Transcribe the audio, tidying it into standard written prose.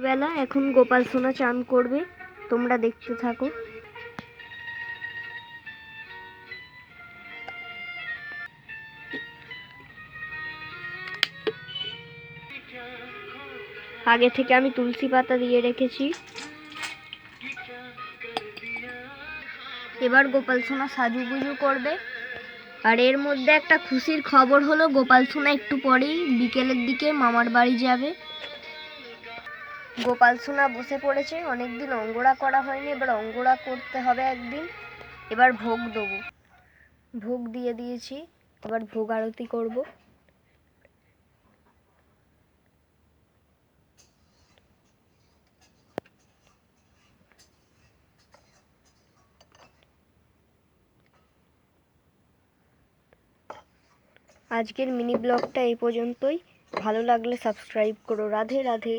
বেলা এখন গোপাল সোনা চান করবে, তোমরা দেখতে থাকো। আগে থেকে আমি তুলসী পাতা দিয়ে রেখেছি। এবার গোপাল সোনা সাজুগুজু করবে। আর এর মধ্যে একটা খুশির খবর হলো, গোপাল সোনা একটু পরেই বিকেলের দিকে মামার বাড়ি যাবে। গোপাল সোনা বসে পড়েছে, অনেকদিন অঙ্গরা করা হয়নি, এবার অঙ্গরা করতে হবে একদিন। এবার ভোগ দেবো, ভোগ দিয়ে দিয়েছি, এবার ভোগ আরতি করব। আজকের মিনি ব্লগটা এই পর্যন্তই। ভালো লাগলে সাবস্ক্রাইব করো। রাধে রাধে।